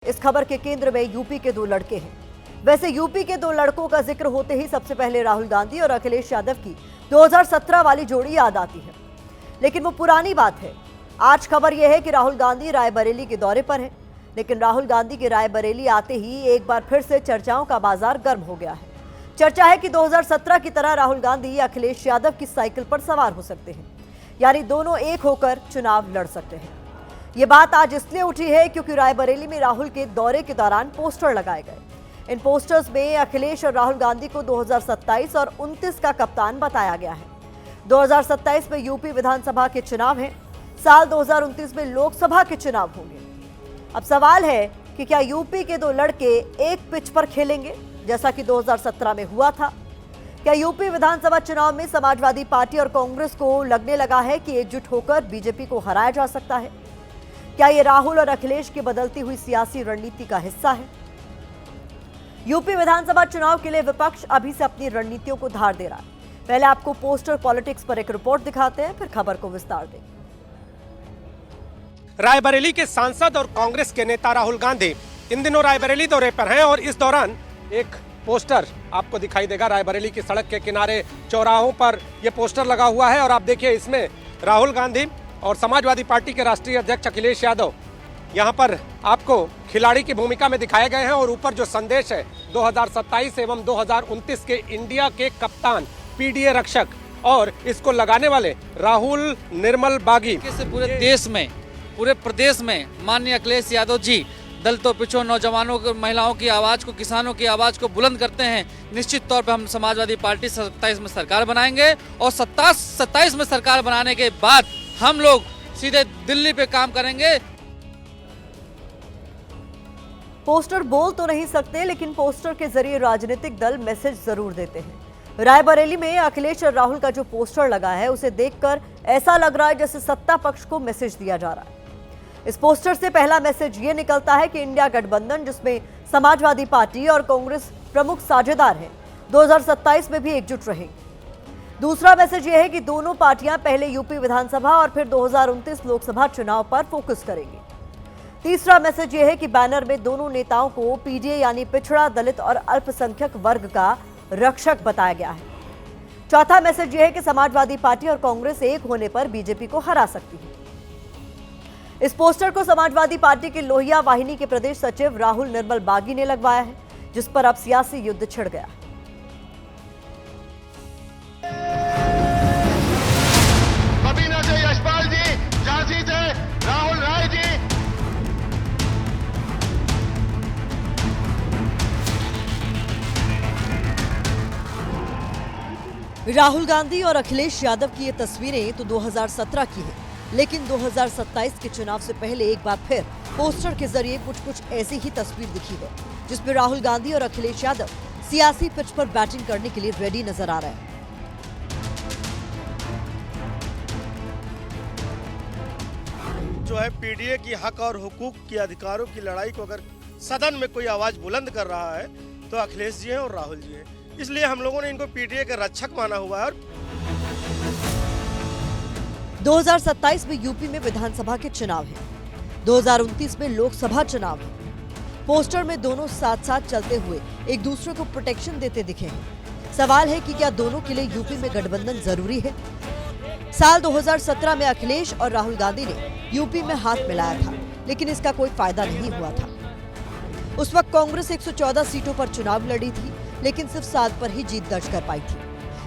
इस खबर के केंद्र में यूपी के दो लड़के हैं। वैसे यूपी के दो लड़कों का जिक्र होते ही सबसे पहले राहुल गांधी और अखिलेश यादव की 2017 वाली जोड़ी याद आती है, लेकिन वो पुरानी बात है। आज खबर यह है कि राहुल गांधी रायबरेली के दौरे पर हैं, लेकिन राहुल गांधी के रायबरेली आते ही एक बार फिर से चर्चाओं का बाजार गर्म हो गया है। चर्चा है कि 2017 की तरह राहुल गांधी अखिलेश यादव की साइकिल पर सवार हो सकते हैं, यानी दोनों एक होकर चुनाव लड़ सकते हैं। ये बात आज इसलिए उठी है क्योंकि रायबरेली में राहुल के दौरे के दौरान पोस्टर लगाए गए। इन पोस्टर्स में अखिलेश और राहुल गांधी को 2027 और 29 का कप्तान बताया गया है। 2027 में यूपी विधानसभा के चुनाव हैं, साल 2029 में लोकसभा के चुनाव होंगे। अब सवाल है कि क्या यूपी के दो लड़के एक पिच पर खेलेंगे जैसा कि 2017 में हुआ था? क्या यूपी विधानसभा चुनाव में समाजवादी पार्टी और कांग्रेस को लगने लगा है कि एकजुट होकर बीजेपी को हराया जा सकता है? क्या ये राहुल और अखिलेश की बदलती हुई सियासी रणनीति का हिस्सा है? यूपी विधानसभा चुनाव के लिए विपक्ष अभी से अपनी रणनीतियों को धार दे रहा है। पहले आपको पोस्टर पॉलिटिक्स पर एक रिपोर्ट दिखाते हैं, फिर खबर को विस्तार देंगे। रायबरेली के सांसद और कांग्रेस के नेता राहुल गांधी इन दिनों रायबरेली दौरे पर हैं और इस दौरान एक पोस्टर आपको दिखाई देगा। रायबरेली की सड़क के किनारे चौराहों पर यह पोस्टर लगा हुआ है और आप देखिए इसमें राहुल गांधी और समाजवादी पार्टी के राष्ट्रीय अध्यक्ष अखिलेश यादव यहां पर आपको खिलाड़ी की भूमिका में दिखाए गए हैं और ऊपर जो संदेश है 2027 एवं 2029 के इंडिया के कप्तान, पीडीए रक्षक और इसको लगाने वाले राहुल निर्मल बागी से पूरे देश में, पूरे प्रदेश में माननीय अखिलेश यादव जी दलितों, पिछड़ों, नौजवानों, महिलाओं की आवाज को, किसानों की आवाज को बुलंद करते हैं। निश्चित तौर पर हम समाजवादी पार्टी 27 में सरकार बनाएंगे और 27 में सरकार बनाने के बाद हम लोग सीधे दिल्ली पे काम करेंगे। पोस्टर बोल तो नहीं सकते, लेकिन पोस्टर के जरिए राजनीतिक दल मैसेज जरूर देते हैं। रायबरेली में अखिलेश और राहुल का जो पोस्टर लगा है उसे देखकर ऐसा लग रहा है जैसे सत्ता पक्ष को मैसेज दिया जा रहा है। इस पोस्टर से पहला मैसेज ये निकलता है कि इंडिया गठबंधन, जिसमें समाजवादी पार्टी और कांग्रेस प्रमुख साझेदार हैं, 2027 में भी एकजुट रहेंगे। दूसरा मैसेज यह है कि दोनों पार्टियां पहले यूपी विधानसभा और फिर 2029 लोकसभा चुनाव पर फोकस करेंगी। तीसरा मैसेज यह है कि बैनर में दोनों नेताओं को पीडीए यानी पिछड़ा, दलित और अल्पसंख्यक वर्ग का रक्षक बताया गया है। चौथा मैसेज यह है कि समाजवादी पार्टी और कांग्रेस एक होने पर बीजेपी को हरा सकती है। इस पोस्टर को समाजवादी पार्टी के लोहिया वाहिनी के प्रदेश सचिव राहुल निर्मल बागी ने लगवाया है, जिस पर अब सियासी युद्ध छिड़ गया है। यशपाल जी, झांसी से राहुल राय जी। राहुल गांधी और अखिलेश यादव की ये तस्वीरें तो 2017 की है, लेकिन 2027 के चुनाव से पहले एक बार फिर पोस्टर के जरिए कुछ ऐसी ही तस्वीर दिखी है, जिसमें राहुल गांधी और अखिलेश यादव सियासी पिच पर बैटिंग करने के लिए रेडी नजर आ रहे हैं। जो है पीडीए की हक और हुकूक की अधिकारों की लड़ाई को अगर सदन में कोई आवाज बुलंद कर रहा है तो अखिलेश जी हैं और राहुल जी हैं। इसलिए हम लोगों ने इनको पीडीए के रक्षक माना हुआ है। 2027 में यूपी में विधानसभा के चुनाव हैं, 2029 में लोकसभा चुनाव है। पोस्टर में दोनों साथ साथ चलते हुए एक दूसरे को प्रोटेक्शन देते दिखे हैं। सवाल है कि क्या दोनों के लिए यूपी में गठबंधन जरूरी है? साल 2017 में अखिलेश और राहुल गांधी ने यूपी में हाथ मिलाया था, लेकिन इसका कोई फायदा नहीं हुआ था। उस वक्त कांग्रेस 114 सीटों पर चुनाव लड़ी थी, लेकिन सिर्फ 7 पर ही जीत दर्ज कर पाई थी।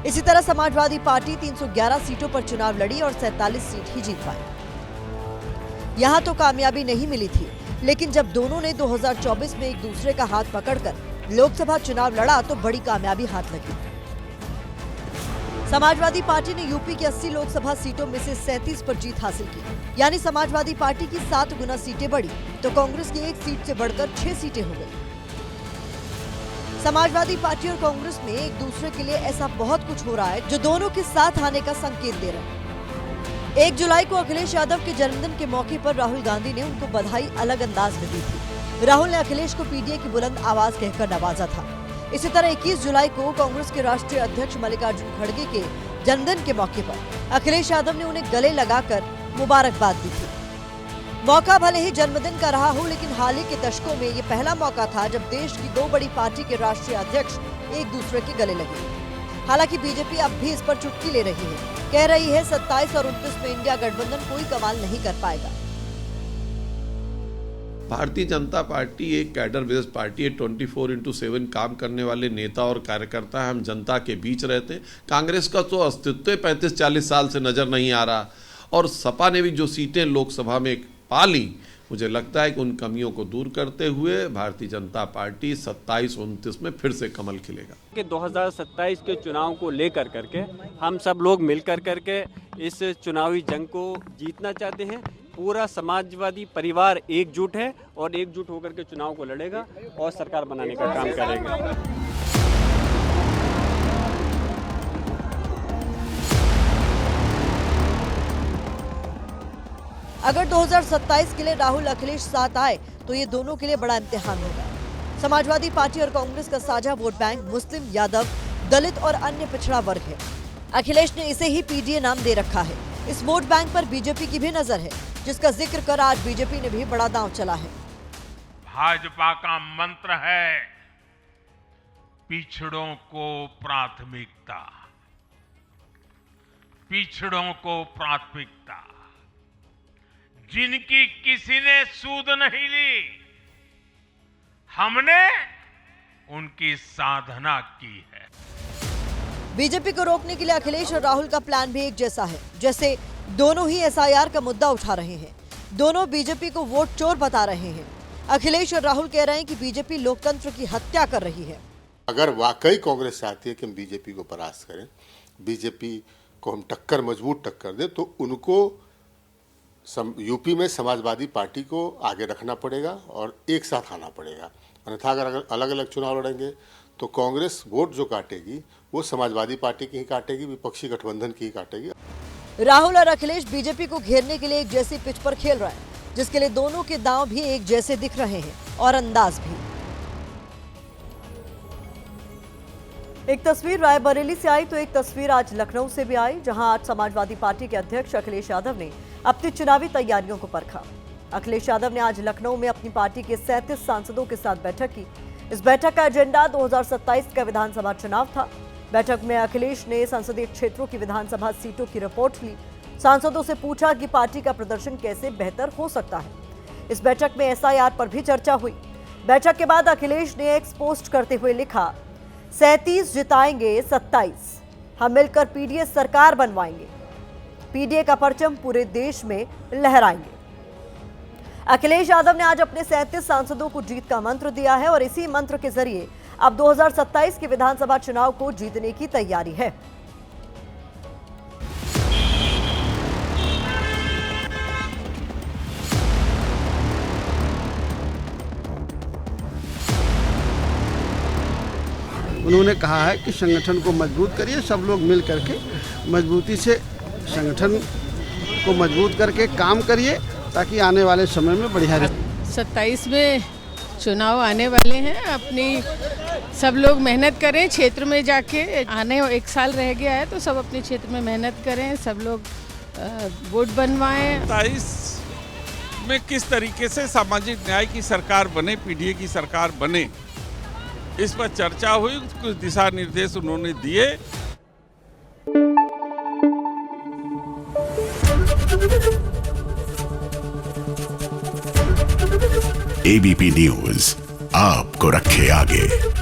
इसी तरह समाजवादी पार्टी 311 सीटों पर चुनाव लड़ी और 47 सीट ही जीत पाई। यहां तो कामयाबी नहीं मिली थी, लेकिन जब दोनों ने 2024 में एक दूसरे का हाथ पकड़कर लोकसभा चुनाव लड़ा तो बड़ी कामयाबी हाथ लगी। समाजवादी पार्टी ने यूपी की 80 लोकसभा सीटों में से 37 पर जीत हासिल की, यानी समाजवादी पार्टी की 7 गुना सीटें बढ़ी तो कांग्रेस की 1 सीट से बढ़कर 6 सीटें हो गई। समाजवादी पार्टी और कांग्रेस में एक दूसरे के लिए ऐसा बहुत कुछ हो रहा है जो दोनों के साथ आने का संकेत दे रहा है। 1 जुलाई को अखिलेश यादव के जन्मदिन के मौके पर राहुल गांधी ने उनको बधाई अलग अंदाज में दी थी। राहुल ने अखिलेश को पीडीए की बुलंद आवाज कहकर नवाजा था। इसी तरह 21 जुलाई को कांग्रेस के राष्ट्रीय अध्यक्ष मल्लिकार्जुन खड़गे के जन्मदिन के मौके पर अखिलेश यादव ने उन्हें गले लगाकर मुबारकबाद दी थी। मौका भले ही जन्मदिन का रहा हो, लेकिन हाल ही के दशकों में ये पहला मौका था जब देश की दो बड़ी पार्टी के राष्ट्रीय अध्यक्ष एक दूसरे के गले लगे। हालांकि बीजेपी अब भी इस पर चुटकी ले रही है, कह रही है 27 और 29 में इंडिया गठबंधन कोई कमाल नहीं कर पाएगा। भारतीय जनता पार्टी एक कैडर बेस्ड पार्टी है। 24/7 काम करने वाले नेता और कार्यकर्ता हम जनता के बीच रहते। कांग्रेस का तो अस्तित्व 35-40 साल से नजर नहीं आ रहा, और सपा ने भी जो सीटें लोकसभा में पा ली, मुझे लगता है कि उन कमियों को दूर करते हुए भारतीय जनता पार्टी 27-29 में फिर से कमल खिलेगा। कि 2027 के चुनाव को लेकर करके हम सब लोग मिलकर करके इस चुनावी जंग को जीतना चाहते हैं। पूरा समाजवादी परिवार एकजुट है और एकजुट होकर के चुनाव को लड़ेगा और सरकार बनाने का काम करेगा। अगर 2027 के लिए राहुल अखिलेश साथ आए तो ये दोनों के लिए बड़ा इम्तिहान होगा। समाजवादी पार्टी और कांग्रेस का साझा वोट बैंक मुस्लिम, यादव, दलित और अन्य पिछड़ा वर्ग है। अखिलेश ने इसे ही पीडीए नाम दे रखा है। इस वोट बैंक पर बीजेपी की भी नजर है, जिसका जिक्र कर आज बीजेपी ने भी बड़ा दांव चला है। भाजपा का मंत्र है पिछड़ों को प्राथमिकता, पिछड़ों को प्राथमिकता। जिनकी किसी ने सूद नहीं ली, हमने उनकी साधना की है। बीजेपी को रोकने के लिए अखिलेश और राहुल का प्लान भी एक जैसा है। जैसे दोनों ही एसआईआर का मुद्दा उठा रहे हैं, दोनों बीजेपी को वोट चोर बता रहे हैं। अखिलेश और राहुल कह रहे हैं कि बीजेपी लोकतंत्र की हत्या कर रही है। अगर वाकई कांग्रेस चाहती है कि हम बीजेपी को परास्त करें, बीजेपी को हम टक्कर, मजबूत टक्कर दें, तो उनको यूपी में समाजवादी पार्टी को आगे रखना पड़ेगा और एक साथ आना पड़ेगा। अन्यथा अगर अलग अलग चुनाव लड़ेंगे तो कांग्रेस वोट जो काटेगी वो समाजवादी पार्टी की ही काटेगी, विपक्षी गठबंधन की ही काटेगी। राहुल और अखिलेश बीजेपी को घेरने के लिए एक जैसी पिच पर खेल रहे हैं, जिसके लिए दोनों के दांव भी एक जैसे दिख रहे हैं और अंदाज भी। एक तस्वीर रायबरेली से आई तो एक तस्वीर आज लखनऊ से भी आई, जहां आज समाजवादी पार्टी के अध्यक्ष अखिलेश यादव ने अपनी चुनावी तैयारियों को परखा। अखिलेश यादव ने आज लखनऊ में अपनी पार्टी के 37 सांसदों के साथ बैठक की। इस बैठक का एजेंडा 2027 का विधानसभा चुनाव था। बैठक में अखिलेश ने संसदीय क्षेत्रों की विधानसभा सीटों की रिपोर्ट ली। सांसदों से पूछा कि पार्टी का प्रदर्शन कैसे बेहतर हो सकता है। इस बैठक में एसआईआर पर भी चर्चा हुई। बैठक के बाद अखिलेश ने एक्स पोस्ट करते हुए लिखा, 37 जिताएंगे 27, हम मिलकर पीडीए सरकार बनवाएंगे, पीडीए का परचम पूरे देश में लहराएंगे। अखिलेश यादव ने आज अपने 37 सांसदों को जीत का मंत्र दिया है और इसी मंत्र के जरिए अब 2027 के विधानसभा चुनाव को जीतने की तैयारी है। उन्होंने कहा है कि संगठन को मजबूत करिए, सब लोग मिल करके मजबूती से संगठन को मजबूत करके काम करिए, ताकि आने वाले समय में बढ़िया रहे। 27 में चुनाव आने वाले हैं, अपनी सब लोग मेहनत करें, क्षेत्र में जाके आने 1 साल रह गया है तो सब अपने क्षेत्र में मेहनत करें, सब लोग वोट बनवाएं। 27 में किस तरीके से सामाजिक न्याय की सरकार बने, पीडीए की सरकार बने, इस पर चर्चा हुई, कुछ दिशा निर्देश उन्होंने दिए। एबीपी न्यूज आपको रखे आगे।